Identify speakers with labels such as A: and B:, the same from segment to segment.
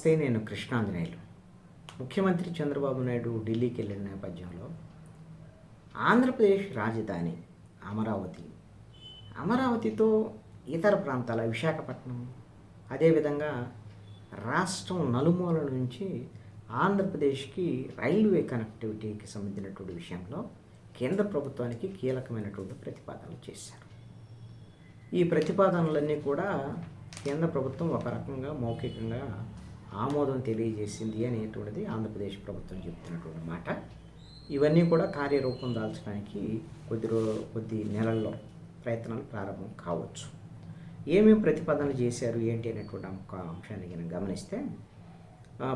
A: నమస్తే, నేను కృష్ణాంజనేయులు. ముఖ్యమంత్రి చంద్రబాబు నాయుడు ఢిల్లీకి వెళ్ళిన నేపథ్యంలో ఆంధ్రప్రదేశ్ రాజధాని అమరావతితో ఇతర ప్రాంతాల విశాఖపట్నం, అదేవిధంగా రాష్ట్రం నలుమూలల నుంచి ఆంధ్రప్రదేశ్కి రైల్వే కనెక్టివిటీకి సంబంధించినటువంటి విషయంలో కేంద్ర ప్రభుత్వానికి కీలకమైనటువంటి ప్రతిపాదనలు చేశారు. ఈ ప్రతిపాదనలన్నీ కూడా కేంద్ర ప్రభుత్వం ఒక రకంగా మౌఖికంగా ఆమోదం తెలియజేసింది అనేటువంటిది ఆంధ్రప్రదేశ్ ప్రభుత్వం చెబుతున్నటువంటి మాట. ఇవన్నీ కూడా కార్యరూపం దాల్చడానికి కొద్ది నెలల్లో ప్రయత్నాలు ప్రారంభం కావచ్చు. ఏమేమి ప్రతిపాదనలు చేశారు ఏంటి అనేటువంటి ఒక అంశాన్ని కనుక గమనిస్తే,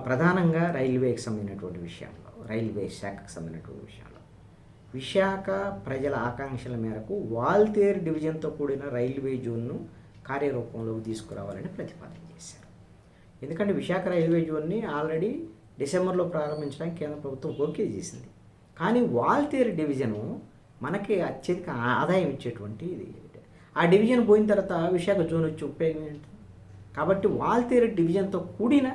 A: ప్రధానంగా రైల్వేకి సంబంధించినటువంటి విషయంలో, రైల్వే శాఖకు సంబంధించినటువంటి విషయంలో విశాఖ ప్రజల ఆకాంక్షల మేరకు వాల్తేరు డివిజన్తో కూడిన రైల్వే జోన్ను కార్యరూపంలోకి తీసుకురావాలని ప్రతిపాదన చేశారు. ఎందుకంటే విశాఖ రైల్వే జోన్ని ఆల్రెడీ డిసెంబర్లో ప్రారంభించడానికి కేంద్ర ప్రభుత్వం ఓకే చేసింది. కానీ వాల్తేరు డివిజను మనకి అత్యధిక ఆదాయం ఇచ్చేటువంటి ఇది. ఆ డివిజన్ పోయిన తర్వాత విశాఖ జోన్ వచ్చి ఉపయోగం ఏంటి? కాబట్టి వాల్తేరు డివిజన్తో కూడిన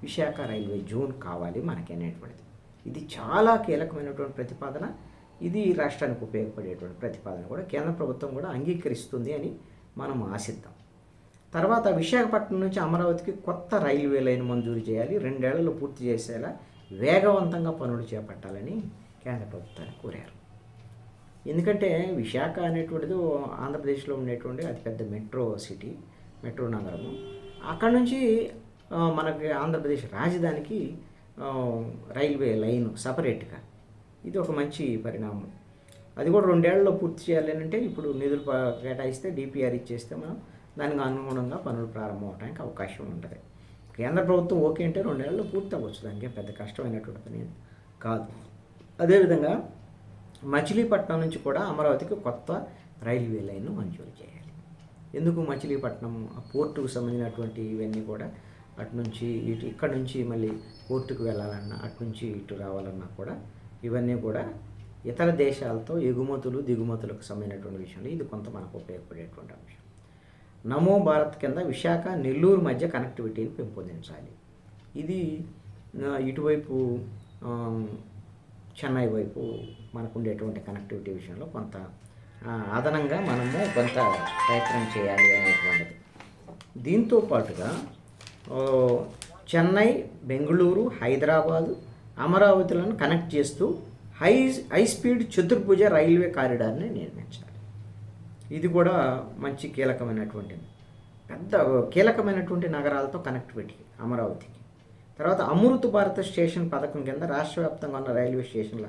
A: విశాఖ రైల్వే జోన్ కావాలి మనకి అనేటువంటిది. ఇది చాలా కీలకమైనటువంటి ప్రతిపాదన. ఇది రాష్ట్రానికి ఉపయోగపడేటువంటి ప్రతిపాదన కూడా కేంద్ర ప్రభుత్వం కూడా అంగీకరిస్తుంది అని మనం ఆశిద్దాం. తర్వాత విశాఖపట్నం నుంచి అమరావతికి కొత్త రైల్వే లైన్ మంజూరు చేయాలి, 2 ఏళ్లలో పూర్తి చేసేలా వేగవంతంగా పనులు చేపట్టాలని కేంద్ర ప్రభుత్వాన్ని కోరారు. ఎందుకంటే విశాఖ అనేటువంటిది ఆంధ్రప్రదేశ్లో ఉండేటువంటి అతిపెద్ద మెట్రో నగరము. అక్కడ నుంచి మనకి ఆంధ్రప్రదేశ్ రాజధానికి రైల్వే లైన్ సపరేట్గా, ఇది ఒక మంచి పరిణామం. అది కూడా 2 ఏళ్లలో పూర్తి చేయాలి అంటే ఇప్పుడు నిధులు కేటాయిస్తే డిపిఆర్ ఇచ్చేస్తే మనం దానికి అనుగుణంగా పనులు ప్రారంభం అవడానికి అవకాశం ఉంటుంది. కేంద్ర ప్రభుత్వం ఓకే అంటే 2 ఏళ్లలో పూర్తి అవ్వచ్చు, దానికి పెద్ద కష్టమైనటువంటి పని కాదు. అదేవిధంగా మచిలీపట్నం నుంచి కూడా అమరావతికి కొత్త రైల్వే లైన్ను మంజూరు చేయాలి. ఎందుకు మచిలీపట్నం పోర్టుకు సంబంధించినటువంటి ఇవన్నీ కూడా అటు నుంచి ఇక్కడ నుంచి మళ్ళీ పోర్టుకు వెళ్ళాలన్నా, అటు నుంచి ఇటు రావాలన్నా కూడా ఇవన్నీ కూడా ఇతర దేశాలతో ఎగుమతులు దిగుమతులకు సంబంధించినటువంటి విషయంలో ఇది కొంత మనకు ఉపయోగపడేటువంటి అంశం. నమో భారత్ కింద విశాఖ నెల్లూరు మధ్య కనెక్టివిటీని పెంపొందించాలి. ఇది ఇటువైపు చెన్నై వైపు మనకు ఉండేటువంటి కనెక్టివిటీ విషయంలో కొంత అదనంగా మనము కొంత ప్రయత్నం చేయాలి అనేటువంటిది. దీంతో పాటుగా చెన్నై, బెంగళూరు, హైదరాబాదు, అమరావతిలను కనెక్ట్ చేస్తూ హై స్పీడ్ చతుర్భుజ రైల్వే కారిడార్ని నిర్మించాలి. ఇది కూడా మంచి కీలకమైనటువంటి నగరాలతో కనెక్టివిటీ అమరావతికి. తర్వాత అమృత భారత స్టేషన్ పథకం కింద రాష్ట్ర వ్యాప్తంగా ఉన్న రైల్వే స్టేషన్ల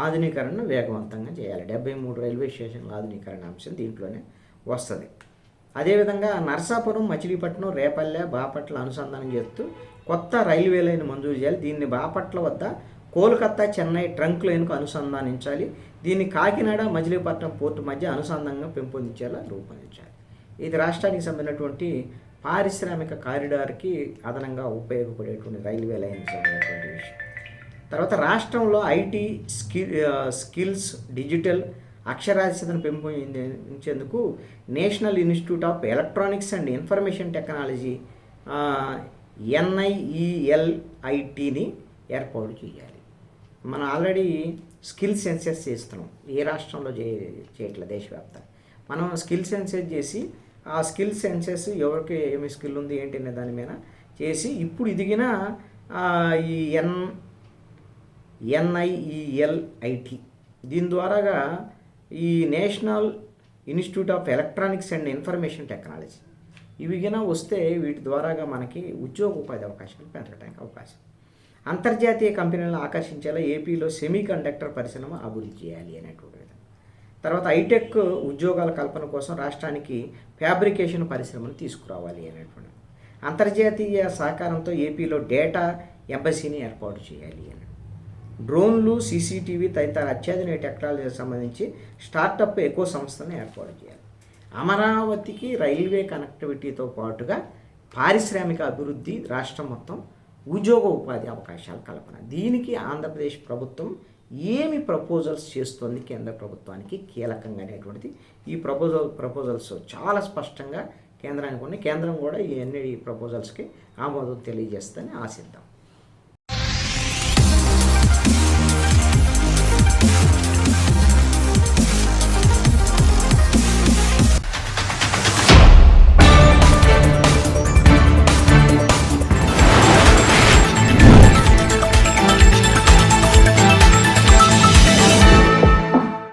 A: ఆధునీకరణను వేగవంతంగా చేయాలి. 73 రైల్వే స్టేషన్ల ఆధునీకరణ అంశం దీంట్లోనే వస్తుంది. అదేవిధంగా నరసాపురం, మచిలీపట్నం, రేపల్లె, బాపట్ల అనుసంధానం చేస్తూ కొత్త రైల్వే లైన్ మంజూరు చేయాలి. దీన్ని బాపట్ల వద్ద కోల్కతా, చెన్నై ట్రంక్ లైన్కు అనుసంధానించాలి. దీన్ని కాకినాడ, మచిలీపట్నం పోర్టు మధ్య అనుసంధానంగా పెంపొందించేలా రూపొందించాలి. ఇది రాష్ట్రానికి సంబంధించినటువంటి పారిశ్రామిక కారిడార్కి అదనంగా ఉపయోగపడేటువంటి రైల్వే లైన్ సంబంధించినటువంటి విషయం. తర్వాత రాష్ట్రంలో ఐటీ స్కిల్స్, డిజిటల్ అక్షరాస్యతను పెంపొందించేందుకు national institute of electronics and information technology NIELITని ఏర్పాటు చేయాలి. మనం ఆల్రెడీ స్కిల్ సెన్సెస్ చేస్తున్నాం, ఏ రాష్ట్రంలో చేయట్లేదు దేశవ్యాప్తంగా. మనం స్కిల్ సెన్సెస్ చేసి ఆ స్కిల్ సెన్సెస్ ఎవరికి ఏమి స్కిల్ ఉంది ఏంటి అనే దాని మీద చేసి ఇప్పుడు ఇదిగిన ఈ NIELIT దీని ద్వారాగా ఈ national institute of electronics and information technology ఇవిగిన వస్తే వీటి ద్వారాగా మనకి ఉద్యోగ ఉపాధి అవకాశాలు పెరగడానికి అవకాశం. అంతర్జాతీయ కంపెనీలను ఆకర్షించేలా ఏపీలో సెమీ కండక్టర్ పరిశ్రమ అభివృద్ధి చేయాలి అనేటువంటి విధంగా. తర్వాత హైటెక్ ఉద్యోగాల కల్పన కోసం రాష్ట్రానికి ఫ్యాబ్రికేషన్ పరిశ్రమను తీసుకురావాలి అనేటువంటి. అంతర్జాతీయ సహకారంతో ఏపీలో డేటా ఎంబసీని ఏర్పాటు చేయాలి అని. డ్రోన్లు, CCTV తదితర అత్యాధునిక టెక్నాలజీకి సంబంధించి స్టార్టప్ ఎకో సంస్థను ఏర్పాటు చేయాలి. అమరావతికి రైల్వే కనెక్టివిటీతో పాటుగా పారిశ్రామిక అభివృద్ధి, రాష్ట్రం మొత్తం ఉద్యోగ ఉపాధి అవకాశాల కల్పన. దీనికి ఆంధ్రప్రదేశ్ ప్రభుత్వం ఏమి ప్రపోజల్స్ చేస్తుంది కేంద్ర ప్రభుత్వానికి కీలకంగా అనేటువంటిది ఈ ప్రపోజల్స్ చాలా స్పష్టంగా కేంద్రానికి ఉన్నాయి. కేంద్రం కూడా ఈ ప్రపోజల్స్కి ఆమోదం తెలియజేస్తుందని ఆశిద్దాం.